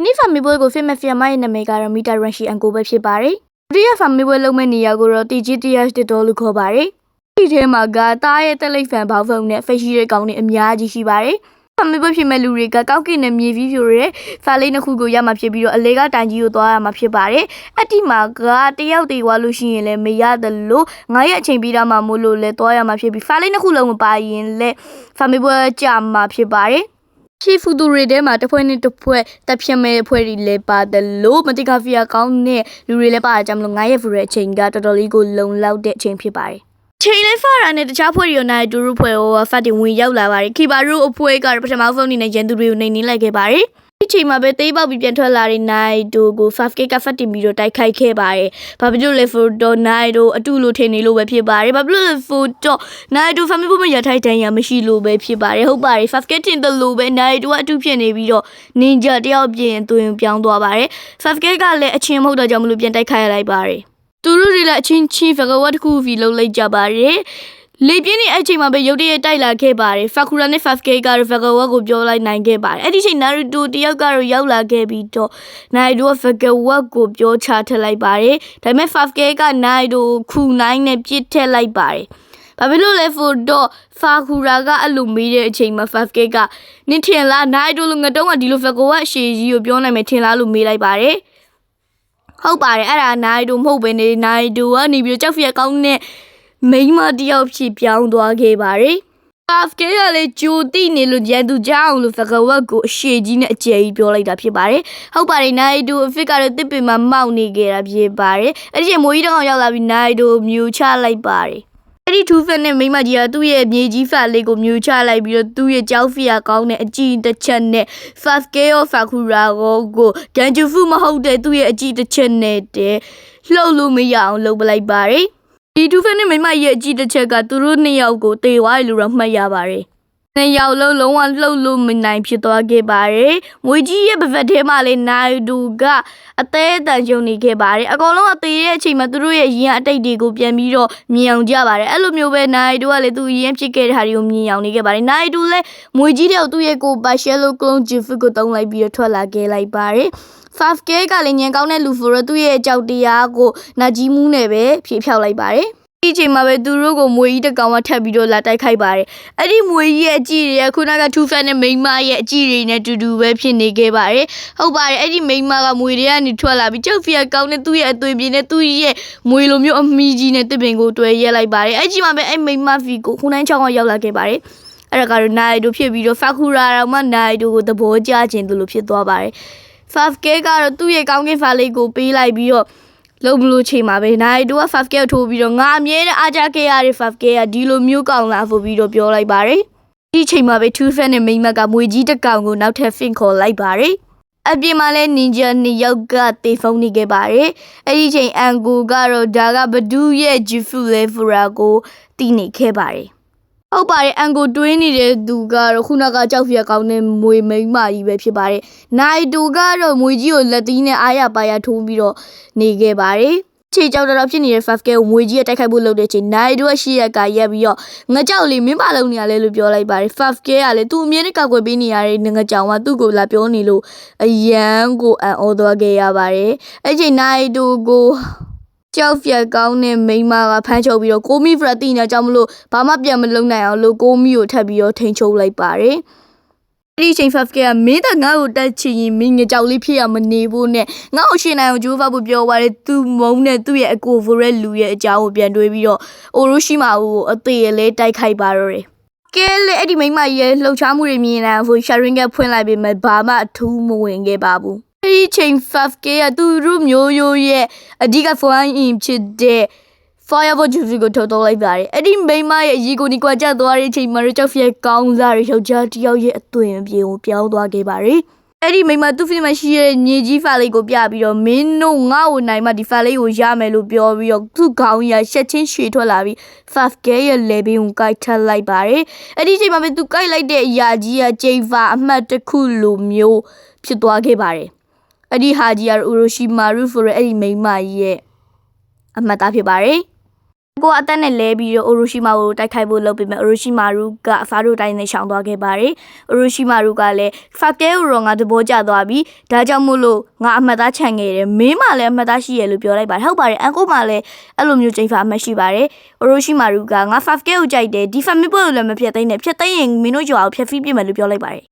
နိဖာမီပွဲကိုဖစ်မဖီယာမရဲ့နာမည်ကတော့မီတာရန်ရှီအန်ကိုပဲဖြစ်ပါတယ်ဒုတိယဖာမီပွဲလုံးမဲ့နေရာကိုတော့ TGTS တစ်တော်လို့ခေါ်ပါတယ်ဒီထဲမှာကတားရဲ့တက်လိပ်ဖန်ဘောက်ဖုံနဲ့ဖိတ်ရှိတဲ့ကောင်တွေအများကြီးရှိပါတယ်ဖာမီပွဲဖြစ်မဲ့လူတွေကကောက်ကင်နဲ့မြေပြီးဖြိုရဲဖာလေးနှစ်ခုကိုရမှာဖြစ်ပြီးတော့အလေကတိုင်ကြီးကိုသွားရမှာဖြစ်ပါတယ်အတိမှာကတယောက်တည်းဝါလို့ရှိရင်လည်းမရတယ်လို့ငါရဲ့အချိန်ပြီးတော့မှမို့လို့လဲသွားရမှာဖြစ်ပြီးဖာလေးနှစ်ခုလုံးမပါရင်လဲဖာမီပွဲကြာမှာဖြစ်ပါတယ်ရှီဖူတူရီထဲမှာတစ်ဖွဲ့နဲ့တစ်ဖွဲ့တက်ဖြတ်မဲ့ဖွဲ့တွေလည်းပါတယ်လို့မတိကဖီယာကောင်းတဲ့လူတွေလည်းပါကြမလို့ငါရဲ့ဖူရဲ့အချိန်ကတော်တော်လေးကိုလုံလောက်တဲ့အချိန်ဖြစ်ပါတယ်ချိန်လေးဖာရာနဲ့တခြားဖွဲ့တွေရောနိုင်ဒူရူဖွဲ့ရောဖတ်တင်ဝင်ရောက်လာပါတယ်ခီဘာရူအဖွဲကပထမဆုံးအနေနဲ့ရန်သူတွေကိုနှိမ်နင်းလိုက်ခဲ့ပါတယ်ဒီချိန်မှာပဲတေးပေါက်ပြီးပြန်ထွက်လာတဲ့နိုင်ဒိုကို 5K ကဖတ်တင်ပြီးတော့တိုက်ခိုက်ခဲ့ပါတယ်ဘာဖြစ်လို့လဲဖိုတော့နိုင်ဒိုအတူလို့ထင်နေလို့ပဲဖြစ်ပါတယ်ဘာဖြစ်လို့လဲဖိုတော့နိုင်ဒိုဖမီဖို့မရထိုက်တန်ရမရှိလို့ပဲဖြစ်ပါတယ်ဟုတ်ပါတယ် 5K တင်တယ်လို့ပဲနိုင်ဒိုကအတူဖြစ်နေပြီးတော့နင်ဂျာတယောက်ပြင်သွင်းပြောင်းသွားပါတယ် 5K ကလည်းအချင်းမဟုတ်တော့ကြောင့်မလို့ပြန်တိုက်ခိုက်ရလိုက်ပါတယ်သူတို့တွေလည်းအချင်းချင်းဖကဝတ်တစ်ခုဖီလုံးလိုက်ကြပါတယ်လေပြင်းနေအချိန်မှာပဲရုတ်တရက်တိုက်လာခဲ့ပါတယ်ဖာကူရာနဲ့ 5K ကတော့ဖကဝတ်ကိုပြောလိုက်နိုင်ခဲ့ပါတယ်အဲ့ဒီချိန်နာရူတိုတယောက်ကတော့ရောက်လာခဲ့ပြီးတော့နိုင်ဒိုကဖကဝတ်ကိုပြောချထက်လိုက်ပါတယ်ဒါပေမဲ့ 5K ကနိုင်ဒိုခုနိုင်နဲ့ပြစ်ထက်လိုက်ပါတယ်ဘာဖြစ်လို့လဲဖို့တော့ဖာကူရာကအလိုမေးတဲ့အချိန်မှာ 5K ကနင်ထင်လားနိုင်ဒိုလိုငတုံးကဒီလိုဖကဝတ်အရှိကြီးကိုပြောနိုင်မယ်ထင်လားလို့မေးလိုက်ပါတယ်ဟုတ်ပါတယ်အဲ့ဒါနိုင်ဒိုမဟုတ်ပဲနေနိုင်ဒိုကနေပြီးတော့ကြောက်ဖီရကောင်းနဲ့မိန်းမတယောက်ဖြစ်ပြောင်းသွားခဲ့ပါတယ်။5K ကလည်းဂျိုတိနေလို့ရန်သူကြောင်းလို့ဖကဝတ်ကိုအရှိကြီးနဲ့အကျယ်ကြီးပြောလိုက်တာဖြစ်ပါတယ်။ဟုတ်ပါတယ်နိုင်ဒိုအဖစ်ကတော့တစ်ပင်မှာမောက်နေခဲ့တာဖြစ်ပါတယ်။အဲ့ဒီချိန်မိုးကြီးတောင်ရောက်လာပြီးနိုင်ဒိုမြူချလိုက်ပါတယ်။အဲ့ဒီထူးဖက်နဲ့မိန်းမကြီးကသူ့ရဲ့မြေကြီးဖက်လေးကိုမြူချလိုက်ပြီးတော့သူ့ရဲ့ကြောက်ဖီယာကောင်းတဲ့အကြည့်တစ်ချက်နဲ့ 5K ရောဖာခူရာကိုကန်ဂျူဖူမဟုတ်တဲ့သူ့ရဲ့အကြည့်တစ်ချက်နဲ့လှုပ်လို့မရအောင်လုပ်ပလိုက်ပါတယ်ဒီထူးဖက်နဲ့မိမရဲ့အကြည့်တစ်ချက်ကသူတို့နှစ်ယောက်ကိုတေဝါရီလိုတော့မှတ်ရပါတယ်။နှစ်ယောက်လုံးလုံးဝလှုပ်လို့မနိုင်ဖြစ်သွားခဲ့ပါတယ်။မွေကြီးရဲ့ပဖက်ထဲမှာလေနိုင်ဒူကအသေးအတန်ကျုံနေခဲ့ပါတယ်။အကောင်လုံးအသေးရဲ့အချိန်မှာသူတို့ရဲ့ရင်အတိတ်တွေကိုပြန်ပြီးတော့မြင်အောင်ကြပါတယ်။အဲ့လိုမျိုးပဲနိုင်ဒူကလည်းသူရင်ဖြစ်ခဲ့တဲ့ဟာတွေကိုမြင်အောင်နေခဲ့ပါတယ်။နိုင်ဒူလည်းမွေကြီးတဲ့သူ့ရဲ့ကိုပါရှယ်လိုကလုံးဂျီဖစ်ကိုတုံးလိုက်ပြီးတော့ထွက်လာခဲ့လိုက်ပါတယ်။5K ကလည်းညံကောင်းတဲ့လူဖိုရသူ့ရဲ့ကြောက်တရားကိုနာကြီးမှုနဲ့ပဲဖြေဖြောက်လိုက်ပါတယ်ဒီချိန်မှာပဲသူတို့ကိုမွေကြီးတကောင်ကထပ်ပြီးတော့လာတိုက်ခိုက်ပါတယ်အဲ့ဒီမွေကြီးရဲ့အကြည့်တွေကခုနကထူဖက်နဲ့မိန်းမရဲ့အကြည့်တွေနဲ့တူတူပဲဖြစ်နေခဲ့ပါတယ်ဟုတ်ပါတယ်အဲ့ဒီမိန်းမကမွေတွေကနေထွက်လာပြီးကြောက်ဖီယာကောင်းတဲ့သူ့ရဲ့အသွင်ပြင်းနဲ့သူ့ရဲ့မွေလိုမျိုးအမီကြီးနဲ့တစ်ပင်ကိုတွဲရက်လိုက်ပါတယ်အဲ့ဒီမှာပဲအဲ့မိန်းမဖီကိုခုနိုင်ချောင်းကရောက်လာခဲ့ပါတယ်အဲ့ဒါကတော့နိုင်ဒိုဖြစ်ပြီးတော့ဖာခူရာတော့မှနိုင်ဒိုကိုသဘောကျခြင်းသူလိုဖြစ်သွားပါတယ် 5K ကတော့သူ့ရဲ့ကောင်းကင်ဖာလေးကိုပေးလိုက်ပြီးတော့လုံးမလို့ချိန်မှာပဲနိုင်ဒိုက 5K ကိုထိုးပြီးတော့ငါအမြဲတမ်းအားကြခဲ့ရတဲ့ 5K ကဒီလိုမျိုးကောင်းလာဖို့ပြီးတော့ပြောလိုက်ပါတယ်ဒီချိန်မှာပဲ2 fan နဲ့မိန်းမကမွေကြီးတစ်ကောင်ကိုနောက်ထပ်ဖင်ခေါ်လိုက်ပါတယ်အပြင်မှာလဲနင်ဂျာနှစ်ယောက်ကတေဖုန်းနေခဲ့ပါတယ်အဲ့ဒီချိန်အန်ကိုကတော့ဒါကဘဒူးရဲ့ဂျီဖူလေဖူရာကိုတီးနေခဲ့ပါတယ်ဟုတ်ပါတယ်အန်ကိုတွင်းနေတဲ့သူကတော့ခုနကကြောက်ဖျက်ကောင်းတဲ့မွေမိန်းမကြီးပဲဖြစ်ပါတယ်နိုင်ဒိုကတော့မွေကြီးကိုလက်သီးနဲ့အားရပါရထိုးပြီးတော့နေခဲ့ပါတယ်ခြေကြောက်တော်ဖြစ်နေတဲ့ 5K ကိုမွေကြီးကတိုက်ခိုက်ဖို့လုပ်တဲ့ချိန်နိုင်ဒိုကရှေ့ရက်ကရက်ပြီးတော့ငကြောက်လေးမင်းပါလုံးနေရလဲလို့ပြောလိုက်ပါတယ် 5K ကလည်းသူ့အမြဲတမ်းကောက်ွယ်ပေးနေရတဲ့ငကြောင်ကသူ့ကိုလာပြောနေလို့အရန်ကိုအံ့ဩသွားခဲ့ရပါတယ်အဲ့ချိန်နိုင်ဒိုကိုကြောက်ဖျက်ကောင်းတဲ့မိန်းမကဖမ်းချုပ်ပြီးတော့ကိုမီဖရာတီနဲ့ကြောင့်မလို့ဘာမှပြန်မလုပ်နိုင်အောင်လို့ကိုမီကိုထပ်ပြီးတော့ထိန်ချုပ်လိုက်ပါတယ်ဒီချိန် 5K ကမင်းတငါ့ကိုတက်ချင်ရင်မင်းငကြောက်လေးဖြစ်ရမနေဖို့နဲ့ငါ့ကိုရှင်နိုင်အောင်ဂျိုးဖောက်ဖို့ပြောပါတယ်သူမုံနဲ့သူ့ရဲ့အကိုဖိုရက်လူရဲ့အကြောင်းကိုပြန်တွေးပြီးတော့အိုရိုရှိမာကိုအသေးလေးတိုက်ခိုက်ပါတော့တယ်ကဲလေအဲ့ဒီမိန်းမရဲ့လှုပ်ရှားမှုတွေမြင်နိုင်ဖို့ရှာရင်ကဖွင့်လိုက်ပေမဲ့ဘာမှအထူးမဝင်ခဲ့ပါဘူးဒီချိန် 5K ကသူတို့မျိုးရိုးရဲ့အဓိက foreign in ဖြစ်တဲ့ Fireball Juice ကိုထုတ်တော့လိုက်ပါတယ်အဲ့ဒီမိန်းမရဲ့ရေကိုနီကွာကျသွားတဲ့အချိန်မှာကြောက်ဖျက်ကောင်းစားရယောက်ျားတစ်ယောက်ရဲ့အသွင်အပြင်ကိုပြောင်းသွားခဲ့ပါတယ်အဲ့ဒီမိန်းမသူ့ဖိမရှိတဲ့မြေကြီးဖာလေးကိုပြပြီးတော့မင်းတို့ငါ့ကိုနိုင်မှဒီဖာလေးကိုရမယ်လို့ပြောပြီးတော့သူ့ခေါင်းကြီးရှက်ချင်းရွှေထွက်လာပြီး 5K ရဲ့လေဘင်းကိုကိုက်ထပ်လိုက်ပါတယ်အဲ့ဒီချိန်မှာပဲသူကိုက်လိုက်တဲ့အရာကြီးကဂျိဗာအမှတ်တစ်ခုလိုမျိုးဖြစ်သွားခဲ့ပါတယ်အဲ့ဒီဟာကြီးကတော့ Orochimaru ဆိုတဲ့အဲ့ဒီမိန်းမကြီးရဲ့အမှတ်သားဖြစ်ပါတယ် ကိုအသက်နဲ့လဲပြီးတော့ Orochimaru ကိုတိုက်ခိုက်ဖို့လုပ်ပေမဲ့ Orochimaru ကအဖားတို့တိုင်းနဲ့ရှောင်သွားခဲ့ပါတယ်။ Orochimaru ကလည်း Fake ကိုတော့ငါသဘောကျသွားပြီဒါကြောင့်မို့လို့ငါအမှတ်သားခြံခဲ့တယ်မင်းမှလည်းအမှတ်သားရှိရလို့ပြောလိုက်ပါတယ်ဟုတ်ပါတယ်အန်ကိုမှလည်းအဲ့လိုမျိုးချိန်ဖာအမှတ်ရှိပါတယ် Orochimaru ကငါ Fake ကိုကြိုက်တယ်ဒီ family ကိုလည်းမဖျက်သိမ်းနဲ့ဖျက်သိမ်းရင်မင်းတို့ရွာကိုဖျက်ဖိပြစ်မယ်လို့ပြောလိုက်ပါတယ်